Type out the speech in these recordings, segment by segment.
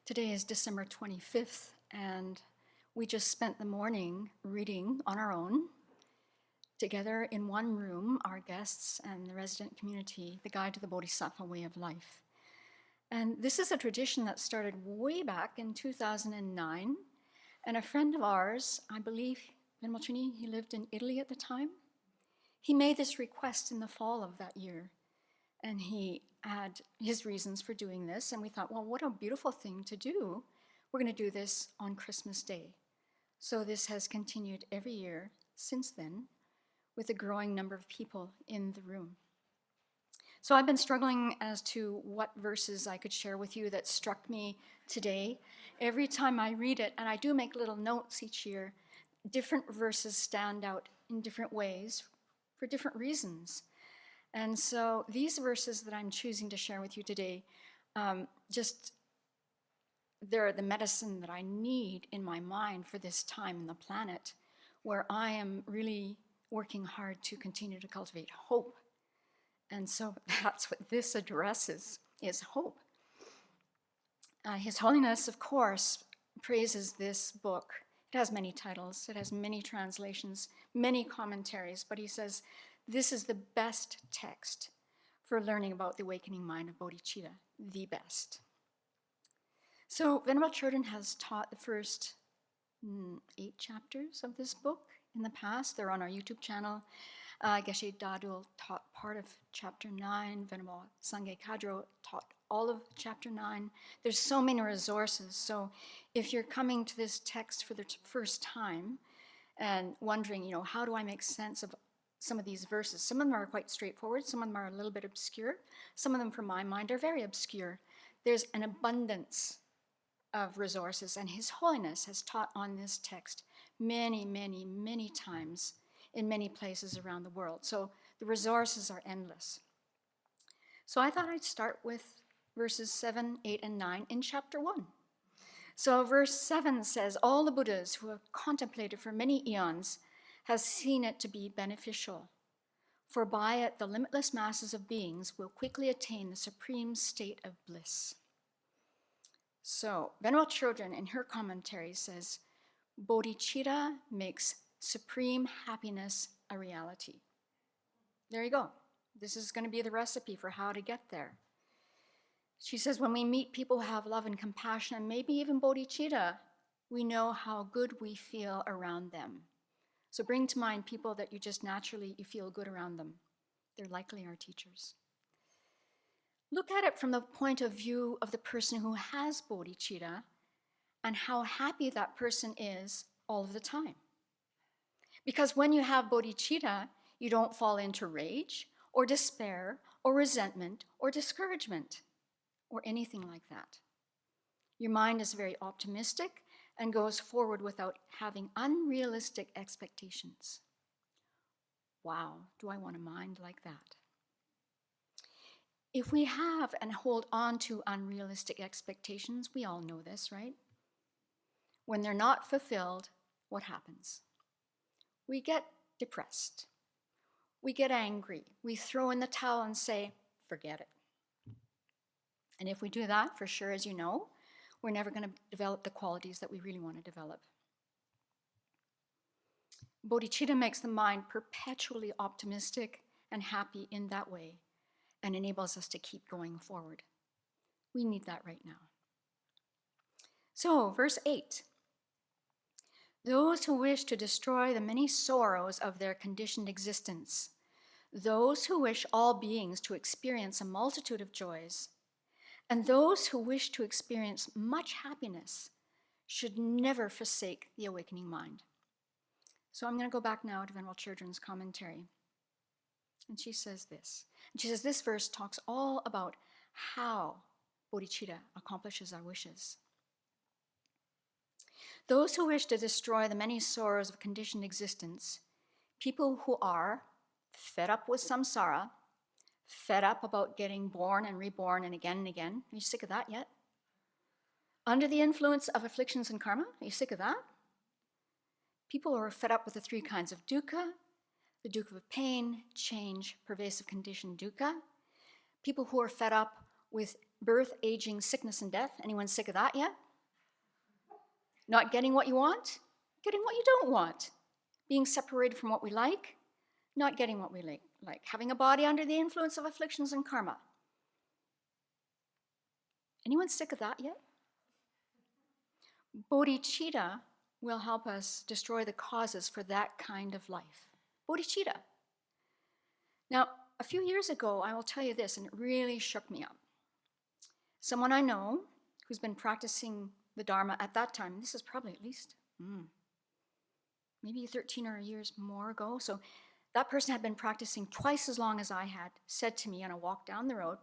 Today is December 25th, and we just spent the morning reading on our own, together in one room, our guests and the resident community, the Guide to the Bodhisattva Way of Life. And this is a tradition that started way back in 2009, and a friend of ours, I believe, Venerable Trini, he lived in Italy at the time, he made this request in the fall of that year. And he had his reasons for doing this. And we thought, well, what a beautiful thing to do. We're going to do this on Christmas Day. So this has continued every year since then with a growing number of people in the room. So I've been struggling as to what verses I could share with you that struck me today. Every time I read it, and I do make little notes each year, different verses stand out in different ways for different reasons. And so these verses that I'm choosing to share with you today, they're the medicine that I need in my mind for this time in the planet, where I am really working hard to continue to cultivate hope. And so that's what this addresses, is hope. His Holiness, of course, praises this book. It has many titles, it has many translations, many commentaries, but he says, this is the best text for learning about the awakening mind of Bodhicitta, the best. So Venerable Chödrön has taught the first 8 chapters of this book in the past. They're on our YouTube channel. Geshe Dadul taught part of chapter 9. Venerable Sangye Kadro taught all of chapter 9. There's so many resources. So if you're coming to this text for the first time and wondering, how do I make sense of some of these verses? Some of them are quite straightforward. Some of them are a little bit obscure. Some of them, from my mind, are very obscure. There's an abundance of resources, and His Holiness has taught on this text many, many, many times in many places around the world. So the resources are endless. So I thought I'd start with verses 7, 8, and 9 in chapter 1. So verse 7 says, all the Buddhas who have contemplated for many eons has seen it to be beneficial, for by it the limitless masses of beings will quickly attain the supreme state of bliss. So Venerable Chödrön in her commentary says, Bodhicitta makes supreme happiness a reality. There you go. This is going to be the recipe for how to get there. She says, when we meet people who have love and compassion, and maybe even bodhicitta, we know how good we feel around them. So bring to mind people that you just naturally, you feel good around them. They're likely our teachers. Look at it from the point of view of the person who has bodhicitta and how happy that person is all of the time. Because when you have bodhicitta, you don't fall into rage or despair or resentment or discouragement or anything like that. Your mind is very optimistic and goes forward without having unrealistic expectations. Wow, do I want a mind like that? If we have and hold on to unrealistic expectations, we all know this, right? When they're not fulfilled, what happens? We get depressed. We get angry. We throw in the towel and say, forget it. And if we do that, for sure, as you know, we're never going to develop the qualities that we really want to develop. Bodhicitta makes the mind perpetually optimistic and happy in that way and enables us to keep going forward. We need that right now. So, verse 8. Those who wish to destroy the many sorrows of their conditioned existence, those who wish all beings to experience a multitude of joys, and those who wish to experience much happiness should never forsake the awakening mind. So I'm going to go back now to Venerable Chödrön's commentary. And she says this. And she says this verse talks all about how bodhicitta accomplishes our wishes. Those who wish to destroy the many sorrows of conditioned existence, people who are fed up with samsara, fed up about getting born and reborn and again, are you sick of that yet? Under the influence of afflictions and karma, are you sick of that? People who are fed up with the 3 kinds of dukkha, the dukkha of pain, change, pervasive condition dukkha. People who are fed up with birth, aging, sickness, and death. Anyone sick of that yet? Not getting what you want, getting what you don't want. Being separated from what we like, not getting what we like. Having a body under the influence of afflictions and karma. Anyone sick of that yet? Bodhicitta will help us destroy the causes for that kind of life. Bodhicitta. Now, a few years ago, I will tell you this, and it really shook me up. Someone I know who's been practicing the Dharma at that time, this is probably at least maybe 13 or years more ago. So that person had been practicing twice as long as I had, said to me on a walk down the road,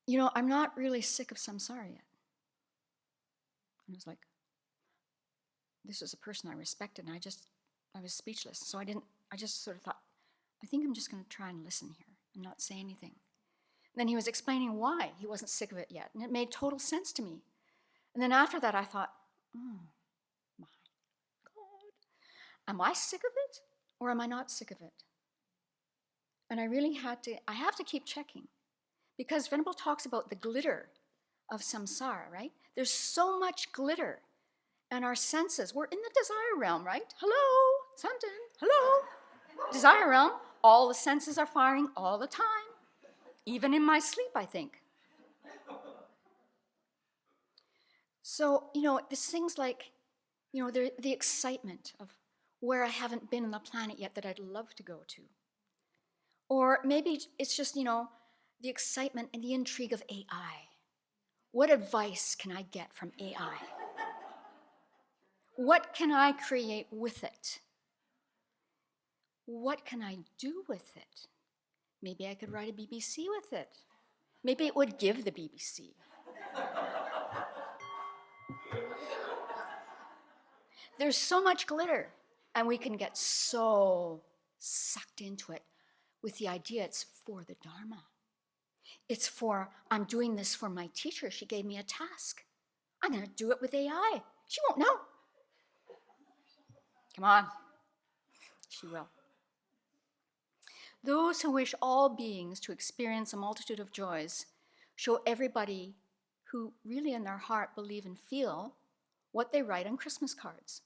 you know, I'm not really sick of samsara yet. And I was like, this is a person I respected, and I was speechless. So I just sort of thought, I think I'm just going to try and listen here and not say anything. And then he was explaining why he wasn't sick of it yet, and it made total sense to me. And then after that, I thought, oh my God, am I sick of it or am I not sick of it? And I have to keep checking, because Venerable talks about the glitter of samsara, right? There's so much glitter, and our senses, we're in the desire realm, right? Hello, Santan, hello. Desire realm, all the senses are firing all the time, even in my sleep, I think. So, you know, there's things like, you know, the excitement of where I haven't been on the planet yet that I'd love to go to. Or maybe it's just, you know, the excitement and the intrigue of AI. What advice can I get from AI? What can I create with it? What can I do with it? Maybe I could write a BBC with it. Maybe it would give the BBC. There's so much glitter, and we can get so sucked into it with the idea it's for the Dharma. It's for, I'm doing this for my teacher. She gave me a task. I'm going to do it with AI. She won't know. Come on. She will. Those who wish all beings to experience a multitude of joys show everybody who really in their heart believe and feel what they write on Christmas cards.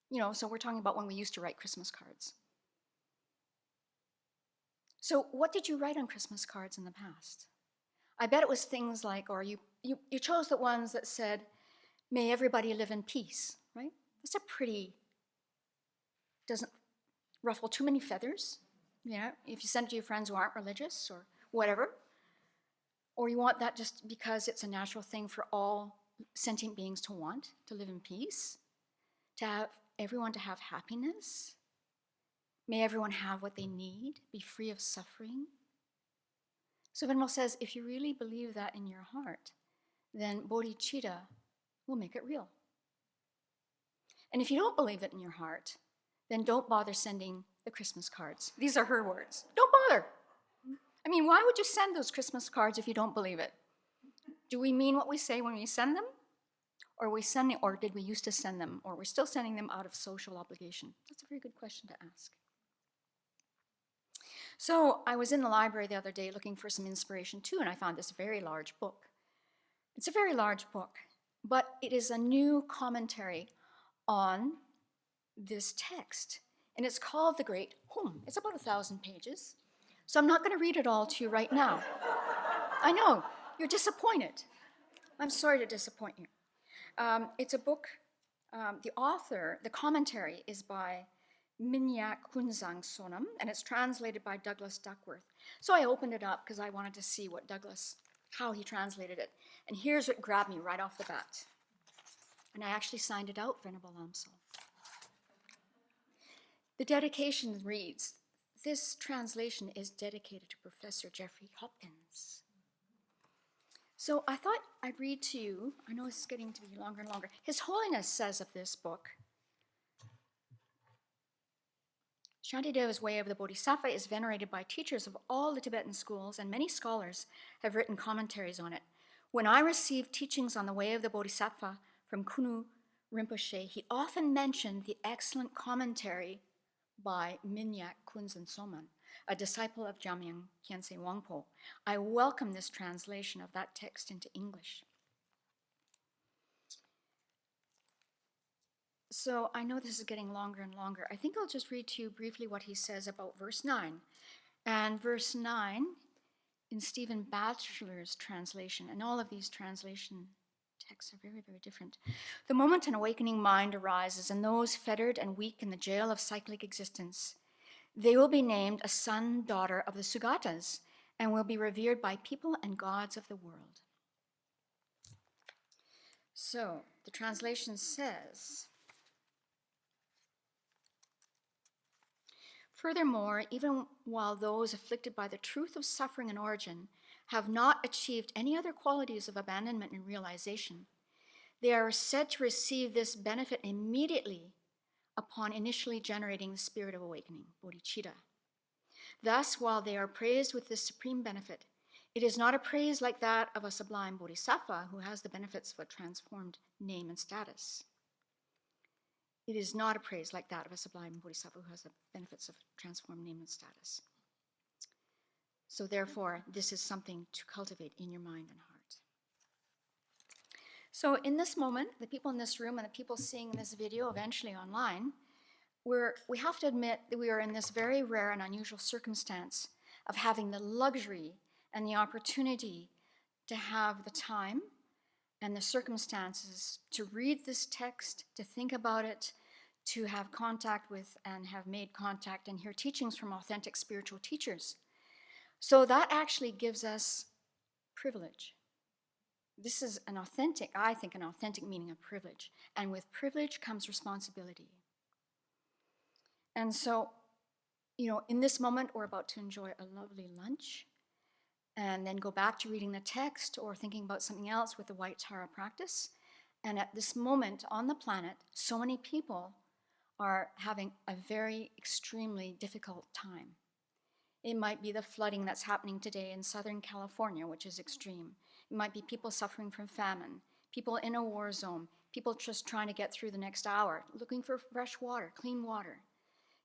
You know, so we're talking about when we used to write Christmas cards. So what did you write on Christmas cards in the past? I bet it was things like, or you chose the ones that said, may everybody live in peace, right? That's a pretty, doesn't ruffle too many feathers. You know, if you send it to your friends who aren't religious or whatever, or you want that just because it's a natural thing for all sentient beings to want, to live in peace, to have everyone to have happiness. May everyone have what they need, be free of suffering. So Venerable says, if you really believe that in your heart, then bodhicitta will make it real. And if you don't believe it in your heart, then don't bother sending the Christmas cards. These are her words. Don't bother. I mean, why would you send those Christmas cards if you don't believe it? Do we mean what we say when we send them? Or did we used to send them? Or we're still sending them out of social obligation? That's a very good question to ask. So I was in the library the other day looking for some inspiration too, and I found this very large book. It's a very large book, but it is a new commentary on this text, and it's called The Great Home. It's about 1,000 pages, so I'm not going to read it all to you right now. I know, you're disappointed. I'm sorry to disappoint you. It's a book, the commentary is by Minyak Kunzang Sonam, and it's translated by Douglas Duckworth. So I opened it up because I wanted to see how he translated it. And here's what grabbed me right off the bat. And I actually signed it out, Venerable Lamso. The dedication reads, this translation is dedicated to Professor Jeffrey Hopkins. So I thought I'd read to you, I know it's getting to be longer and longer. His Holiness says of this book, Shantideva's Way of the Bodhisattva is venerated by teachers of all the Tibetan schools, and many scholars have written commentaries on it. When I received teachings on the Way of the Bodhisattva from Kunu Rinpoche, he often mentioned the excellent commentary by Minyak Kunzang Soman. a disciple of Jamyang Khyentse Wangpo, I welcome this translation of that text into English. So I know this is getting longer and longer. I think I'll just read to you briefly what he says about verse 9. And verse 9, in Stephen Batchelor's translation, and all of these translation texts are very, very different. The moment an awakening mind arises in those fettered and weak in the jail of cyclic existence, they will be named a son, daughter of the Sugatas, and will be revered by people and gods of the world. So the translation says, furthermore, even while those afflicted by the truth of suffering and origin have not achieved any other qualities of abandonment and realization, they are said to receive this benefit immediately upon initially generating the spirit of awakening, Bodhicitta. Thus, while they are praised with this supreme benefit, it is not a praise like that of a sublime bodhisattva who has the benefits of a transformed name and status. It is not a praise like that of a sublime bodhisattva who has the benefits of transformed name and status. So therefore, this is something to cultivate in your mind and heart. So in this moment, the people in this room and the people seeing this video eventually online, we have to admit that we are in this very rare and unusual circumstance of having the luxury and the opportunity to have the time and the circumstances to read this text, to think about it, to have contact with and have made contact and hear teachings from authentic spiritual teachers. So that actually gives us privilege. This is an authentic meaning of privilege. And with privilege comes responsibility. And so, in this moment, we're about to enjoy a lovely lunch and then go back to reading the text or thinking about something else with the White Tara practice. And at this moment on the planet, so many people are having a very extremely difficult time. It might be the flooding that's happening today in Southern California, which is extreme. It might be people suffering from famine, people in a war zone, people just trying to get through the next hour, looking for fresh water, clean water.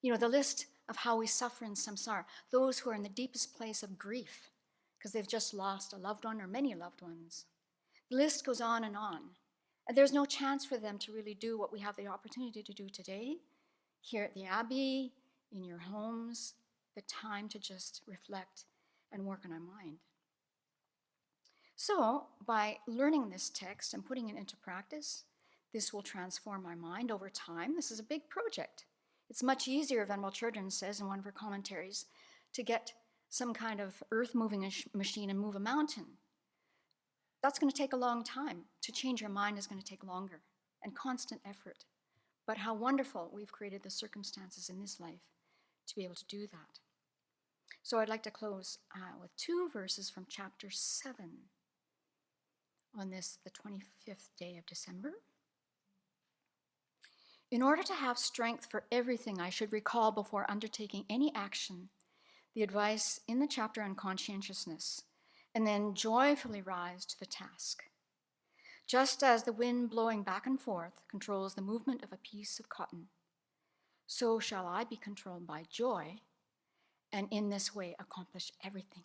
The list of how we suffer in samsara, those who are in the deepest place of grief, because they've just lost a loved one or many loved ones. The list goes on. And there's no chance for them to really do what we have the opportunity to do today, here at the Abbey, in your homes, the time to just reflect and work on our mind. So, by learning this text and putting it into practice, this will transform our mind over time. This is a big project. It's much easier, Venerable Children says in one of her commentaries, to get some kind of earth-moving machine and move a mountain. That's going to take a long time. To change your mind is going to take longer and constant effort. But how wonderful we've created the circumstances in this life to be able to do that. So I'd like to close with 2 verses from chapter 7 on the 25th day of December. In order to have strength for everything, I should recall before undertaking any action the advice in the chapter on conscientiousness, and then joyfully rise to the task. Just as the wind blowing back and forth controls the movement of a piece of cotton, so shall I be controlled by joy, and in this way accomplish everything.